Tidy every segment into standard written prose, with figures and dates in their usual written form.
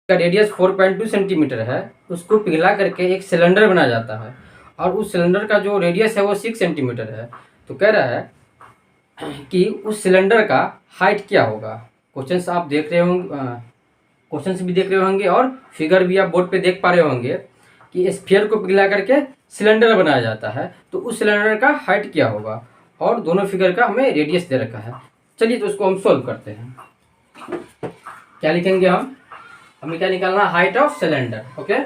का radius 4.2 centimetre है, उसको पिघला करके एक सिलेंडर बनाया जाता है और उस सिलेंडर का जो रेडियस है वो 6 सेंटीमीटर है। तो कह रहा है कि उस सिलेंडर का हाइट क्या होगा। क्वेश्चंस आप देख रहे होंगे, क्वेश्चंस भी देख रहे होंगे और फिगर भी आप बोर्ड पे देख पा रहे होंगे कि स्फीयर को पिघला करके सिलेंडर बनाया जाता है, तो उस सिलेंडर का हाइट क्या होगा और दोनों फिगर का हमें रेडियस दे रखा है। चलिए तो उसको हम सोल्व करते हैं। क्या लिखेंगे हमें क्या निकालना, हाइट ऑफ सिलेंडर। ओके,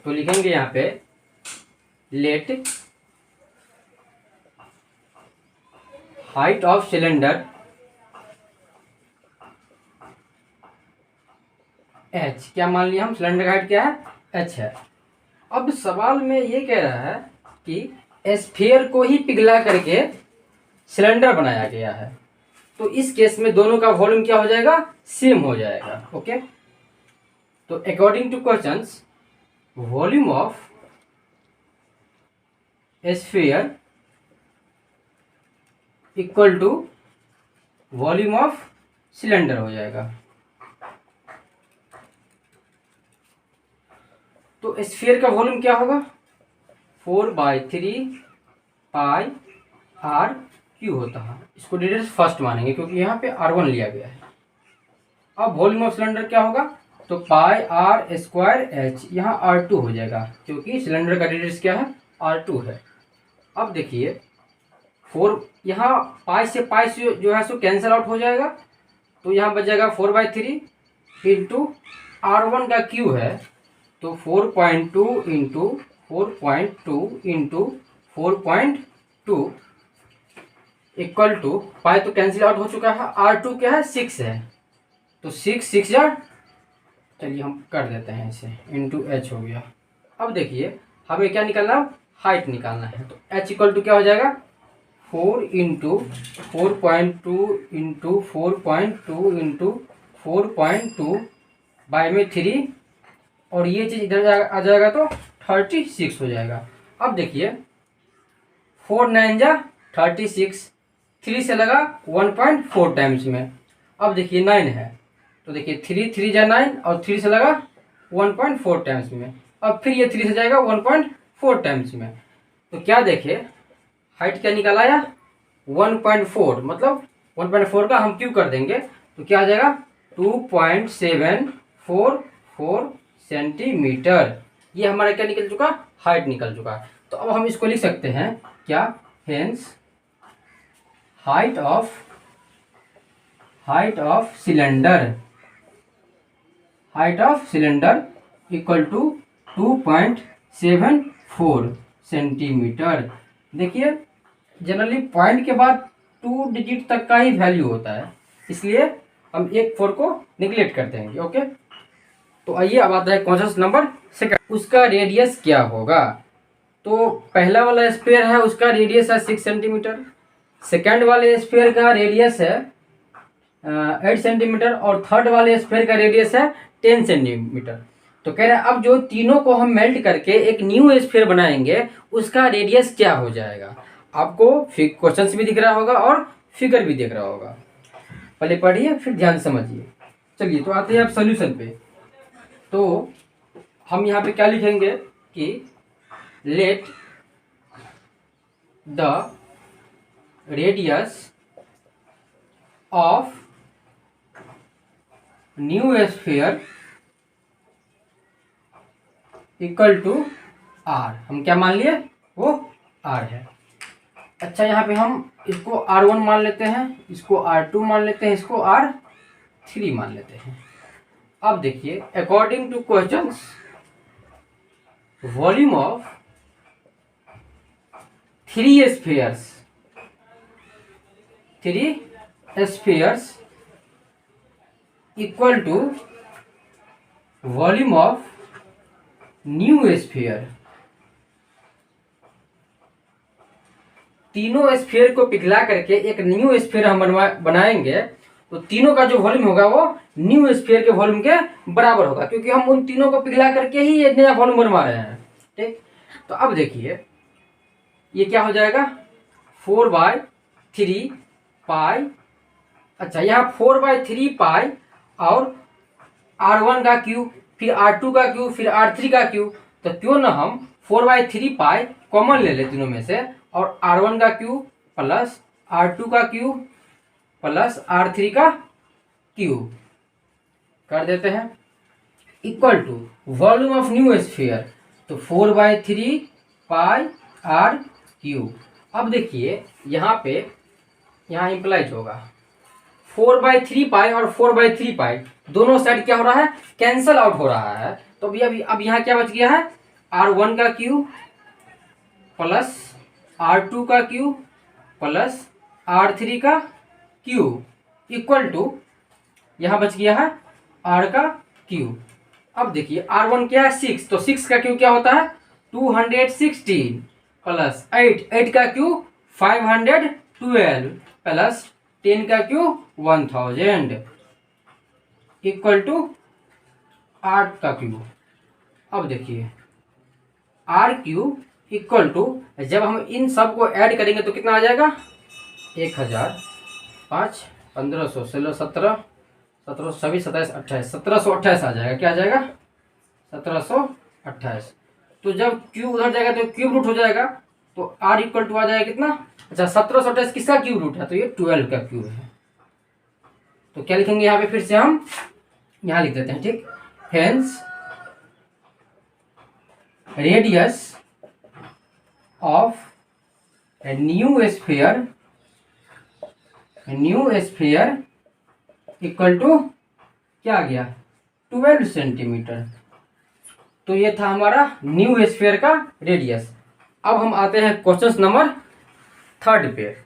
तो लिखेंगे यहाँ पे let height of cylinder h। क्या मान लिया हम, सिलेंडर का हाइट क्या है, h है। अब सवाल में ये कह रहा है कि स्फीयर को ही पिघला करके सिलेंडर बनाया गया है, तो इस केस में दोनों का वॉल्यूम क्या हो जाएगा, सेम हो जाएगा। ओके, तो according to questions, volume of sphere equal to volume of cylinder हो जाएगा। तो स्फीयर का वॉल्यूम क्या होगा, 4/3 पाई आर क्यू होता है। इसको डिटेल्स फर्स्ट मानेंगे क्योंकि यहाँ पे R1 लिया गया है। अब वॉल्यूम ऑफ सिलेंडर क्या होगा, तो पाई आर स्क्वायर एच, यहाँ R2 हो जाएगा क्योंकि सिलेंडर का डिटेल्स क्या है, R2 है। अब देखिए 4, यहाँ पाई से जो है सो कैंसिल आउट हो जाएगा, तो यहाँ बच जाएगा 4/3 इंटू R1 का क्यू है, तो 4.2 इंटू 4.2 इंटू 4.2 इक्वल टू, पाई तो कैंसिल आउट हो चुका है, R2 क्या है, 6 है, तो 6 या, चलिए हम कर देते हैं इसे, इंटू एच हो गया। अब देखिए हमें क्या निकालना, हाइट निकालना है, तो h इक्वल टू क्या हो जाएगा, 4 इंटू 4.2 इंटू 4.2 इंटू 4.2 बाई में 3, और ये चीज़ इधर आ जाएगा तो 36 हो जाएगा। अब देखिए 4 9 जा 36, 3 से लगा 1.4 टाइम्स में। अब देखिए 9 है, तो देखिए 3 3 जा 9 और 3 से लगा 1.4 टाइम्स में। अब फिर ये 3 से जाएगा 1.4 टाइम्स में, तो क्या देखे हाइट क्या निकाल आया, 1.4, मतलब 1.4 का हम क्यों कर देंगे, तो क्या आ जाएगा 2.744 सेंटीमीटर। ये हमारा क्या निकल चुका, हाइट निकल चुका। तो अब हम इसको लिख सकते हैं क्या, hence height of cylinder equal to 2.74 centimetre. देखिए जनरली पॉइंट के बाद 2 डिजिट तक का ही वैल्यू होता है, इसलिए हम 4 को निगलेक्ट कर देंगे। ओके, तो आइए अब आता है क्वेश्चन नंबर सेकंड, उसका रेडियस क्या होगा। तो पहला वाला स्फीयर है, उसका रेडियस है 6 सेंटीमीटर, सेकंड वाले स्फीयर का रेडियस है 8 सेंटीमीटर और थर्ड वाले स्फीयर का रेडियस है 10 सेंटीमीटर। तो कह रहे हैं अब जो तीनों को हम मेल्ट करके एक न्यू स्फीयर बनाएंगे, उसका रेडियस क्या हो जाएगा। आपको क्वेश्चंस भी दिख रहा होगा और फिगर भी दिख रहा होगा, पहले पढ़िए फिर ध्यान समझिए। चलिए तो आते हैं आप सोल्यूशन पे। तो हम यहाँ पे क्या लिखेंगे कि let the radius of new sphere equal to R. हम क्या मान लिए, वो आर है। अच्छा, यहाँ पे हम इसको R1 मान लेते हैं, इसको R2 मान लेते हैं, इसको R3 मान लेते हैं। अब देखिए according to questions, volume of 3 spheres equal to volume of new sphere. तीनों स्फीयर को पिघला करके एक न्यू स्फीयर हम बनाएंगे, तो तीनों का जो वॉल्यूम होगा वो न्यू स्फीयर के वॉल्यूम के बराबर होगा, क्योंकि हम उन तीनों को पिघला करके ही ये नया वॉल्यूम बनवा रहे हैं। ठीक, तो अब देखिए ये क्या हो जाएगा, 4/3 पाई, अच्छा यहाँ 4/3 पाई और R1 का क्यूब, फिर R2 का क्यूब, फिर R3 का क्यूब। तो क्यों ना हम 4/3 पाई कॉमन ले ले तीनों में से, और R1 का क्यूब प्लस R2 का क्यूब प्लस R3 का क्यूब कर देते हैं, equal to volume of new sphere. तो 4/3 पाई R क्यूब। अब देखिए यहाँ पे यहाँ इम्प्लाइज होगा 4/3 पाई और 4/3 पाई दोनों साइड क्या हो रहा है, कैंसल आउट हो रहा है। तो अभी अब यहाँ क्या बच गया है, R1 का क्यूब प्लस R2 का क्यूब प्लस R3 का क्यूब इक्वल टू यहाँ बच गया है R का क्यूब। अब देखिए R1 क्या है 6, तो 6 का क्यूब क्या होता है 216 प्लस 8 का क्यूब 512 प्लस 10 का क्यूब 1000 इक्वल टू 8 का क्यूब। अब देखिए R क्यूब इक्वल टू, जब हम इन सब को ऐड करेंगे तो कितना आ जाएगा 1000, 5, 1500, 16, 17, 26, 27, 28, 1728 आ जाएगा। क्या आ जाएगा 1728। तो जब क्यूब उधर जाएगा तो क्यूब रूट हो जाएगा, तो R इक्वल टू आ जाएगा कितना, अच्छा 1728 किसका क्यूब रूट है, तो ये 12 का क्यूब है। तो क्या लिखेंगे यहाँ पे, फिर से हम यहाँ लिख देते हैं, ठीक। Hence radius of new sphere equal to क्या आ गया 12 सेंटीमीटर। तो ये था हमारा न्यू स्फीयर का रेडियस। अब हम आते हैं क्वेश्चन नंबर 3 पे।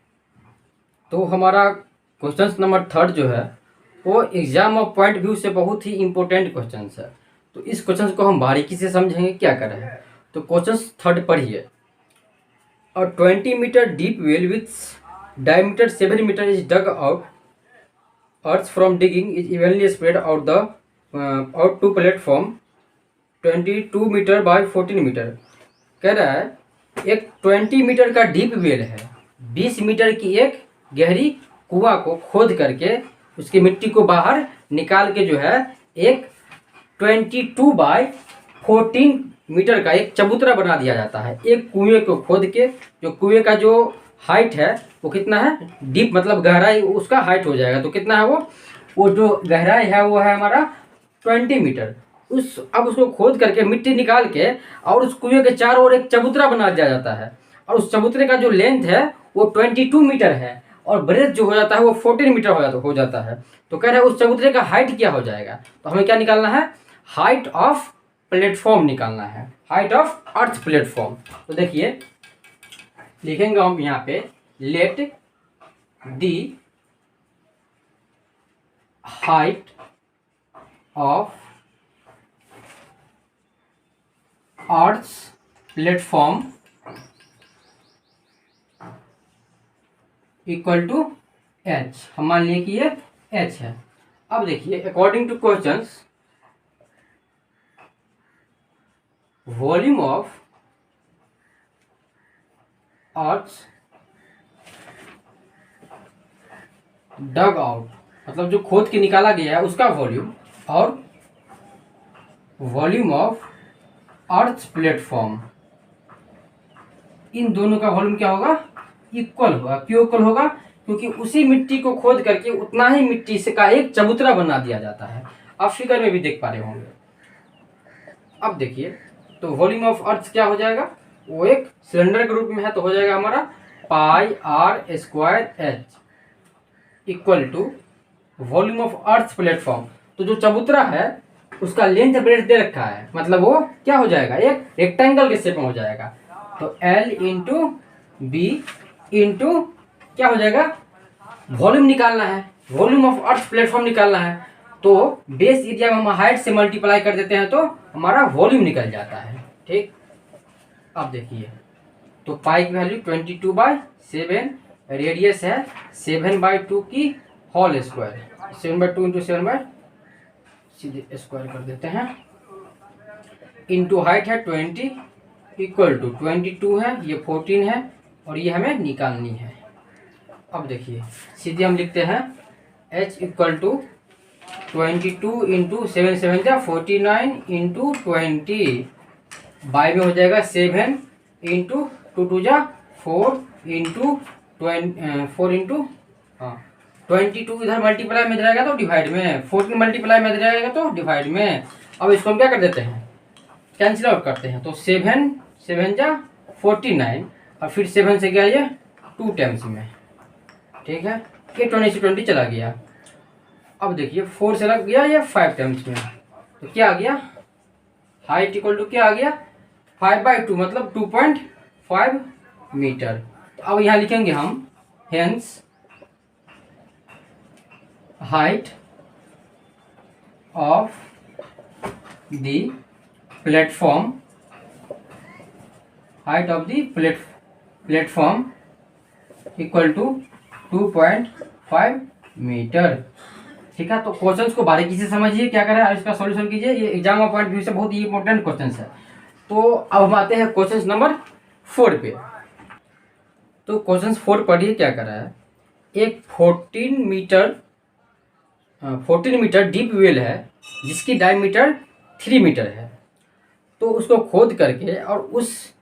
तो हमारा क्वेश्चन नंबर 3 जो है वो एग्जाम ऑफ पॉइंट व्यू से बहुत ही इंपॉर्टेंट क्वेश्चन है। तो इस क्वेश्चन को हम बारीकी से समझेंगे क्या कर रहे हैं। तो क्वेश्चन 3 पढ़िए। और 20 metre deep well with diameter 7 metre is dug out earth from digging is evenly spread out to platform 22 metre by 14 metre. कह रहा है एक 20 मीटर का डीप वेल है, 20 मीटर की एक गहरी कुआं को खोद करके उसकी मिट्टी को बाहर निकाल के जो है एक 22/14 मीटर का एक चबूतरा बना दिया जाता है। एक कुएं को खोद के, जो कुएं का जो हाइट है वो कितना है, डीप मतलब गहराई उसका हाइट हो जाएगा, तो कितना है वो जो गहराई है वो है हमारा 20 मीटर। अब उसको खोद करके मिट्टी निकाल के और उस कुएं के चारों ओर एक चबूतरा बना दिया जाता है, और उस चबूतरे का जो लेंथ है वो 22 मीटर है, और ब्रेथ जो हो जाता है वो 14 मीटर हो जाता है। तो कह रहे हैं उस चबूतरे का हाइट क्या हो जाएगा, तो हमें क्या निकालना है, हाइट ऑफ प्लेटफॉर्म निकालना है, हाइट ऑफ अर्थ प्लेटफॉर्म। तो देखिए लिखेंगे हम यहाँ पे, let the height of earth platform equal to h। हम मान लिए कि ये h है। अब देखिए according to questions, volume of earth dug out मतलब जो खोद के निकाला गया है उसका वॉल्यूम, और वॉल्यूम ऑफ अर्थ प्लेटफॉर्म, इन दोनों का वॉल्यूम क्या होगा, इक्वल होगा। क्यों इक्वल होगा, क्योंकि उसी मिट्टी को खोद करके उतना ही मिट्टी से का एक चबूतरा बना दिया जाता है। आप फिगर में भी देख पा रहे होंगे। अब देखिए तो वॉल्यूम ऑफ अर्थ क्या हो जाएगा, वो एक सिलेंडर के रूप में है, तो हो जाएगा हमारा πr² h equal to volume of earth platform. तो जो चबूतरा है उसका लेंथ ब्रेथ दे रखा है, मतलब वो क्या हो जाएगा, एक रेक्टेंगल के शेप में हो जाएगा। तो L इंटू बी इंटू क्या हो जाएगा, वॉल्यूम निकालना है, वॉल्यूम ऑफ अर्थ प्लेटफॉर्म निकालना है। तो बेस एरिया में हम हाइट से मल्टीप्लाई कर देते हैं तो हमारा वॉल्यूम निकल जाता है, ठीक। अब देखिए तो पाई की वैल्यू 22/7, रेडियस है 7/2 की होल स्क्वायर, 7/2 इंटू 7/, सीधे स्क्वायर कर देते हैं, इंटू हाइट है 20 इक्वल टू 22 है, ये 14 है, और ये हमें निकालनी है। अब देखिए सीधे हम लिखते हैं h इक्वल टू 22 इंटू 7 7 जा 49 इंटू 20 बाई में हो जाएगा 7 इंटू 2 जा 4 इंटू 4 इंटू हाँ 22 इधर मल्टीप्लाई में जाएगा तो डिवाइड में, 14 मल्टीप्लाई में जाएगा तो डिवाइड में। अब इसको हम क्या कर देते हैं, कैंसिल आउट करते हैं। तो 7 7 जा 49 और फिर 7 से क्या ये 2 टाइम्स में, ठीक है, ये 20 से 20 चला गया। अब देखिए 4 से लग गया ये 5 टाइम्स में, तो क्या आ गया, हाइट इक्वल टू क्या आ गया 5/2 मतलब 2.5 मीटर। तो अब यहाँ लिखेंगे हम hence height of the platform, height of the platform equal to 2.5 metre. ठीक है, तो क्वेश्चंस को बारीकी से समझिए, क्या करें इसका सॉल्यूशन कीजिए, ये एग्जाम पॉइंट व्यू से बहुत ही इंपॉर्टेंट क्वेश्चन है। तो अब हम आते हैं क्वेश्चन नंबर 4 पे। तो क्वेश्चन 4 पढ़िए क्या करा है। एक 14 मीटर डीप वेल है जिसकी डायमीटर 3 मीटर है। तो उसको खोद करके और उस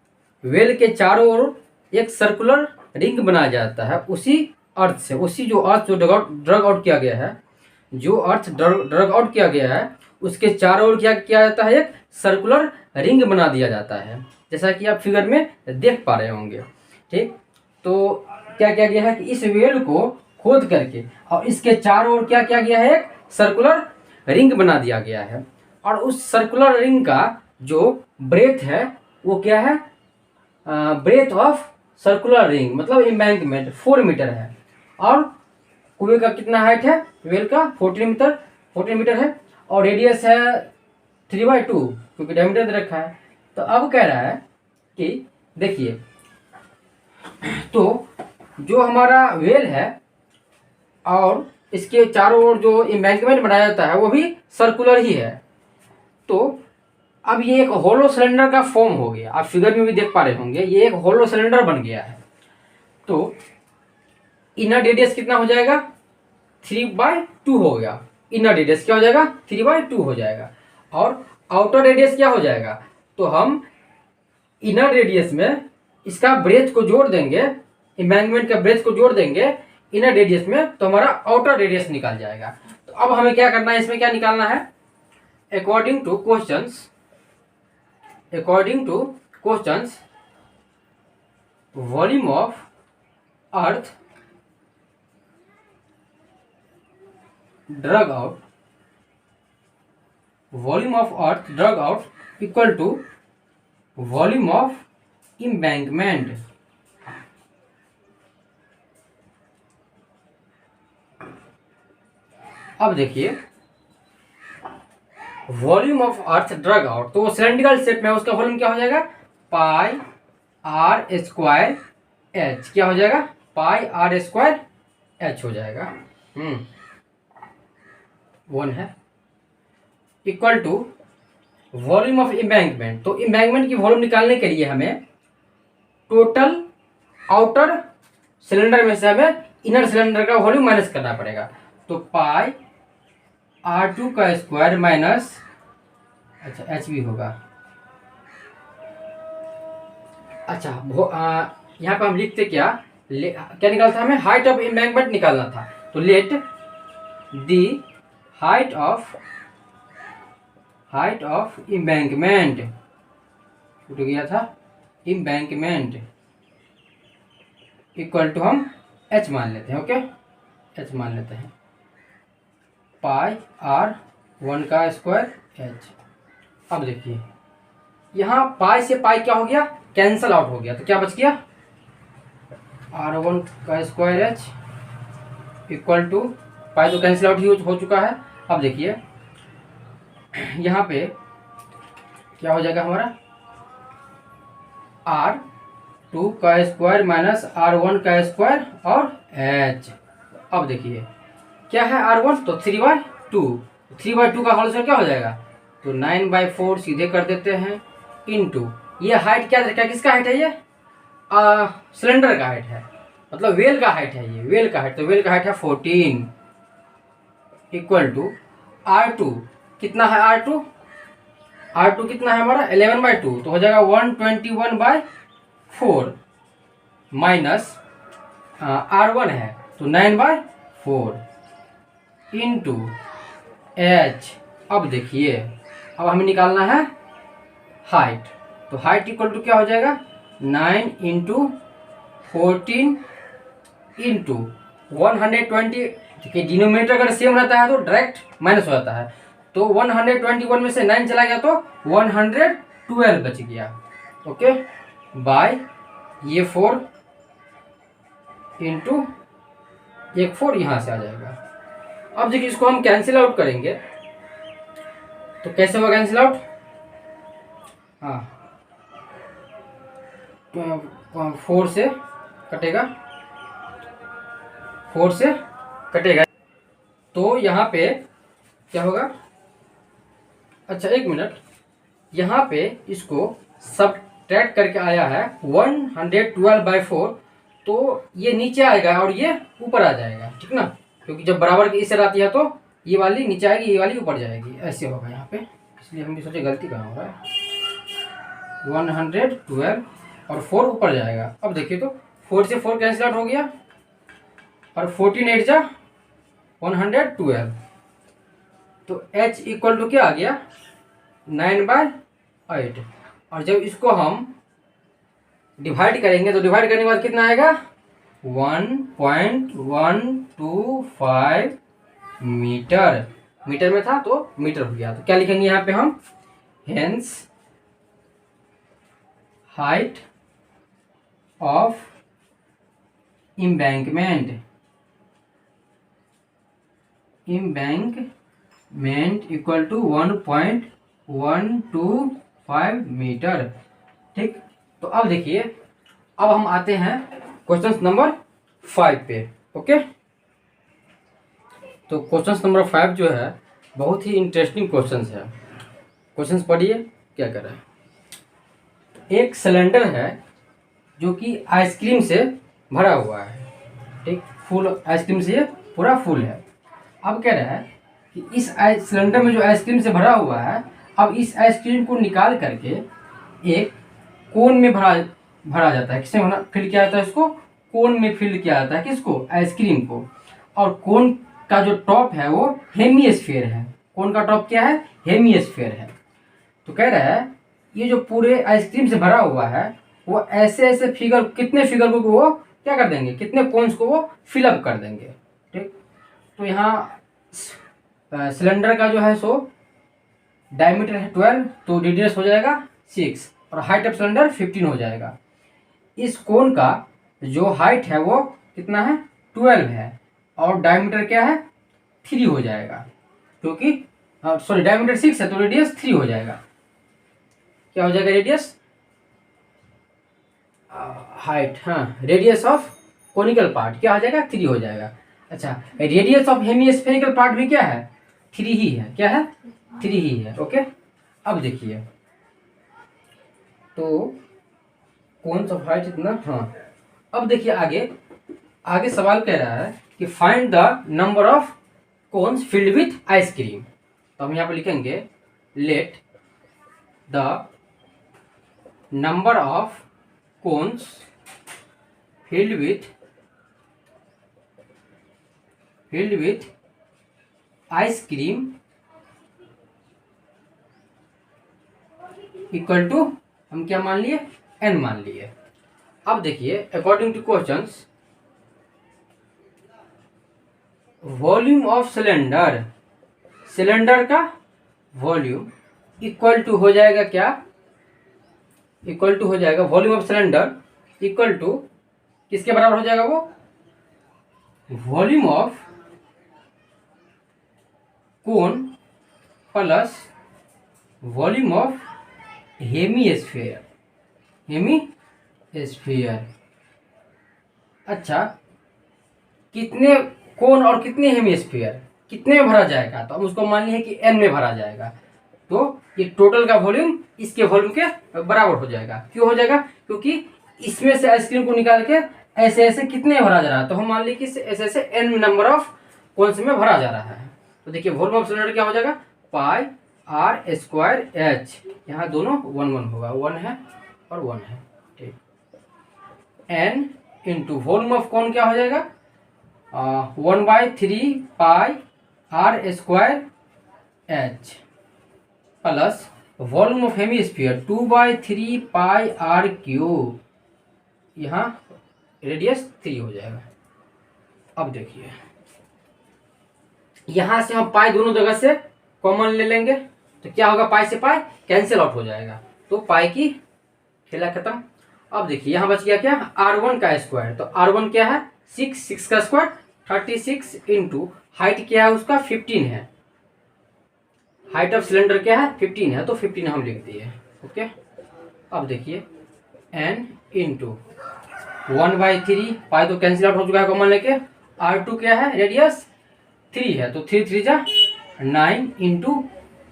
वेल के चारों ओर एक सर्कुलर रिंग बनाया जाता है उसी अर्थ से, उसी जो अर्थ जो ड्रग आउट किया गया है, जो अर्थ ड्रग आउट किया गया है उसके चारों ओर क्या किया जाता है, एक सर्कुलर रिंग बना दिया जाता है, जैसा कि आप फिगर में देख पा रहे होंगे। ठीक, तो क्या किया गया है कि इस वेल को खोद करके और इसके चारों ओर क्या किया गया है, एक सर्कुलर रिंग बना दिया गया है। और उस सर्कुलर रिंग का जो ब्रेथ है वो क्या है, ब्रेथ ऑफ सर्कुलर रिंग मतलब एम्बैंकमेंट 4 मीटर है। और कुएं का कितना हाइट है, वेल का 14 मीटर है और रेडियस है 3/2 क्योंकि डायमीटर दे रखा है। तो अब कह रहा है कि देखिए, तो जो हमारा वेल है और इसके चारों ओर जो एम्बैंकमेंट बनाया जाता है वो भी सर्कुलर ही है। तो अब ये एक होलो सिलेंडर का फॉर्म हो गया, आप फिगर में भी देख पा रहे होंगे, ये एक होलो सिलेंडर बन गया है। तो इनर रेडियस कितना हो जाएगा, 3/2 हो गया। इनर रेडियस क्या हो जाएगा, 3/2 हो जाएगा। और आउटर रेडियस क्या हो जाएगा, तो हम इनर रेडियस में इसका ब्रेथ को जोड़ देंगे, एम्बैंकमेंट का ब्रेथ को जोड़ देंगे इनर रेडियस में, तो हमारा आउटर रेडियस निकल जाएगा। तो अब हमें क्या करना है, इसमें क्या निकालना है, according to questions volume of earth dug out equal to volume of embankment. अब देखिए volume of earth dug out, तो वो सिलेंड्रिकल शेप में उसका वॉल्यूम क्या हो जाएगा, पाई आर स्क्वायर एच, क्या हो जाएगा, पाई आर स्क्वायर एच हो जाएगा। 1 है equal to volume of embankment. तो एम्बैंकमेंट की वॉल्यूम निकालने के लिए हमें टोटल आउटर सिलेंडर में से हमें इनर सिलेंडर का वॉल्यूम माइनस करना पड़ेगा। तो पाई R2 का स्क्वायर माइनस, अच्छा एच भी होगा, अच्छा यहाँ पर हम लिखते क्या निकालना था हमें, हाइट ऑफ एम्बैंकमेंट निकालना था। तो late the height of embankment छूट गया था, एम्बैंकमेंट इक्वल टू हम एच मान लेते हैं, ओके एच मान लेते हैं, पाई R1 का स्क्वायर एच। अब देखिए यहाँ पाई से पाई क्या हो गया, कैंसल आउट हो गया, तो क्या बच गया, R1 का स्क्वायर एच इक्वल टू पाई तो कैंसिल आउट ही हो चुका है। अब देखिए यहाँ पे क्या हो जाएगा हमारा, R2 का स्क्वायर माइनस R1 का स्क्वायर और एच। अब देखिए क्या है R1, तो 3/2 का होल स्क्वायर क्या हो जाएगा, तो 9/4 सीधे कर देते हैं इनटू ये हाइट क्या किसका हाइट है, ये सिलेंडर का हाइट है, मतलब वेल का हाइट है, ये वेल का हाइट, तो वेल का हाइट है 14 इक्वल टू R2 कितना है, R2 कितना है हमारा 11/2, तो हो जाएगा 121/4 माइनस R1 है तो 9/4 इंटू H। अब देखिए, अब हमें निकालना है हाइट, तो हाइट इक्वल टू क्या हो जाएगा 9 इंटू 14 इंटू 120। देखिए डिनोमिनेटर अगर सेम रहता है तो डायरेक्ट माइनस हो जाता है, तो 121 में से 9 चला गया तो 112 बच गया। ओके, बाय ये 4 इंटू एक 4 यहाँ से आ जाएगा। अब देखिए इसको हम कैंसिल आउट करेंगे तो कैसे होगा कैंसिल आउट, हाँ 4 से कटेगा, 4 से कटेगा, तो यहाँ पे क्या होगा, अच्छा एक मिनट, यहाँ पे इसको सब्ट्रैक्ट करके आया है 112/4, तो ये नीचे आएगा और ये ऊपर आ जाएगा, ठीक ना, क्योंकि जब बराबर की इससे आती है तो ये वाली नीचे आएगी, ये वाली ऊपर जाएगी, ऐसे होगा यहाँ पे, इसलिए हम भी सोचे गलती कहाँ हो रहा है, 112 और 4 ऊपर जाएगा। अब देखिए तो 4 से 4 कैंसिल आउट हो गया और 14 8 जा 112, तो H इक्वल टू क्या आ गया 9/8, और जब इसको हम डिवाइड करेंगे तो डिवाइड करने के बाद कितना आएगा 1.125 मीटर, मीटर में था तो मीटर हो गया, तो क्या लिखेंगे यहाँ पे हम, hence height of embankment equal to 1.125 metre. ठीक, तो अब देखिए, अब हम आते हैं क्वेश्चन नंबर 5 पे। ओके, तो क्वेश्चन नंबर 5 जो है बहुत ही इंटरेस्टिंग क्वेश्चन है। क्वेश्चन पढ़िए क्या कर रहा है। एक सिलेंडर है जो कि आइसक्रीम से भरा हुआ है, ठीक, फुल आइसक्रीम से ये पूरा फुल है। अब कह रहा है कि इस सिलेंडर में जो आइसक्रीम से भरा हुआ है, अब इस आइसक्रीम को निकाल करके एक कोन में भरा जाता है। किसमें फिल किया जाता है, इसको कोन में फिल किया जाता है, किसको, आइसक्रीम को। और कोन का जो टॉप है वो हेमिस्फीयर है। कोन का टॉप क्या है, हेमिस्फीयर है। तो कह रहा है ये जो पूरे आइसक्रीम से भरा हुआ है वो ऐसे ऐसे फिगर, कितने फिगर को वो क्या कर देंगे, कितने कोन्स को वो फिलअप कर देंगे। ठीक, तो यहाँ सिलेंडर का जो है सो डायमीटर है 12, तो रेडियस हो जाएगा 6 और हाइट ऑफ सिलेंडर 15 हो जाएगा। इस कोन का जो हाइट है वो कितना है 12 है और डायमीटर क्या है 3 हो जाएगा, क्योंकि सॉरी डायमीटर 6 है तो रेडियस 3 हो जाएगा। क्या हो जाएगा रेडियस, हाइट, हाँ रेडियस ऑफ कोनिकल पार्ट क्या हो जाएगा 3 हो जाएगा। अच्छा, रेडियस ऑफ हेमिस्फेरिकल पार्ट भी क्या है 3 ही है, क्या है 3 ही है। ओके, अब देखिए तो कौन सा हाइट इतना, हाँ अब देखिए आगे सवाल कह रहा है कि find the number of cones filled with ice cream. तो हम यहाँ पर लिखेंगे let the number of cones filled with ice cream equal to, हम क्या मान लिए n मान लिए। अब देखिए according to questions, volume of cylinder, cylinder का वॉल्यूम इक्वल टू हो जाएगा क्या, इक्वल टू हो जाएगा volume of cylinder equal to किसके बराबर हो जाएगा, वो volume of cone plus volume of hemisphere, hemisphere. अच्छा, कितने कोन और कितने हेमिस्फीयर कितने में भरा जाएगा, तो हम उसको मान लिए कि n में भरा जाएगा, तो ये टोटल का वॉल्यूम इसके वॉल्यूम के बराबर हो जाएगा। क्यों हो जाएगा, क्योंकि इसमें से आइसक्रीम को निकाल के ऐसे ऐसे कितने भरा जा रहा है, तो हम मान लीजिए कि ऐसे ऐसे n नंबर ऑफ कोन्स में भरा जा रहा है। तो देखिए वॉल्यूम ऑफ सिलेंडर क्या हो जाएगा, पाई आर स्क्वायर एच, यहाँ दोनों 1 1 होगा, 1 है और 1 है, ठीक। एन इंटू वॉल्यूम ऑफ कौन क्या हो जाएगा, 1/3 pi r square h plus volume of hemisphere 2/3 pi r cube, यहाँ रेडियस 3 हो जाएगा। अब देखिए यहां से हम पाई दोनों जगह से कॉमन ले लेंगे, तो क्या होगा, पाई से पाई कैंसिल आउट हो जाएगा, तो पाई की खेला खत्म। अब देखिए यहां बच गया क्या, r1 का स्क्वायर, तो r1 क्या है 6, 6 का स्क्वायर 36 इंटू हाइट क्या है उसका 15 है, हाइट ऑफ सिलेंडर क्या है 15 है, तो 15 हम लिख दिए, ओके। अब देखिए n इंटू 1/3 पाई तो कैंसिल आउट हो चुका है कॉमन लेके, r2 क्या है रेडियस 3 है, तो 3 3 जा 9 इंटू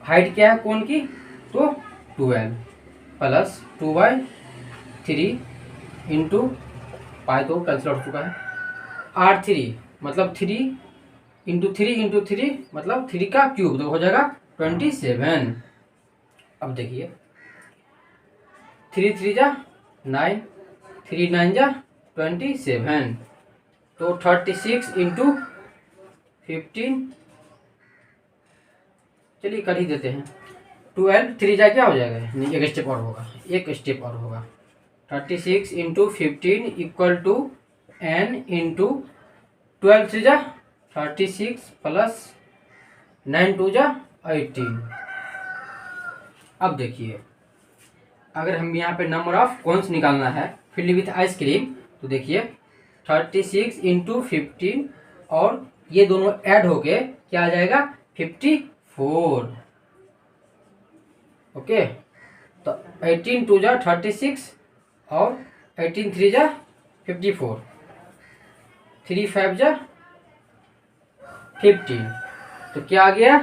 हाइट क्या है कोन की, तो 12 प्लस 2/3 इंटू पाई तो कैंसिल आउट हो चुका है, r3 मतलब 3 इंटू 3 मतलब 3 का क्यूब, तो हो जाएगा 27। अब देखिए 3 3 जा 9, 3 9 जा 27, तो 36 इंटू 15, चलिए कर ही देते हैं, 12 3 जा क्या हो जाएगा, नहीं एक स्टेप और होगा, एक स्टेप और होगा, 36 into 15 equal to n into 12 3 जा 36 प्लस 9 2 जा 18। अब देखिए अगर हम यहाँ पे नंबर ऑफ कोन्स निकालना है फिल्ड विथ आइसक्रीम, तो देखिए 36 इंटू 15 और ये दोनों ऐड होके क्या आ जाएगा 54, ओके। तो 18 2 जा 36 और 18 3 जा 54, 3 5 जा 15, तो क्या आ गया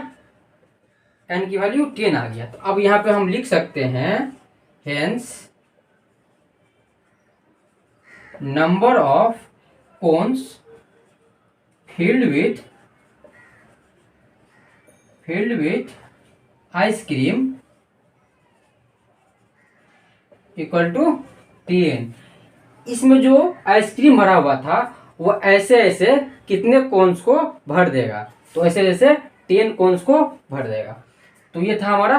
n की वैल्यू 10 आ गया। तो अब यहाँ पे हम लिख सकते हैं hence number of cones filled with ice cream equal to 10। इसमें जो आइसक्रीम भरा हुआ था वो ऐसे ऐसे कितने कोन्स को भर देगा, तो ऐसे ऐसे 10 कोन्स को भर देगा। तो ये था हमारा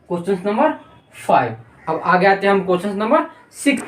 क्वेश्चन नंबर 5। अब आगे आते हैं हम क्वेश्चन नंबर 6।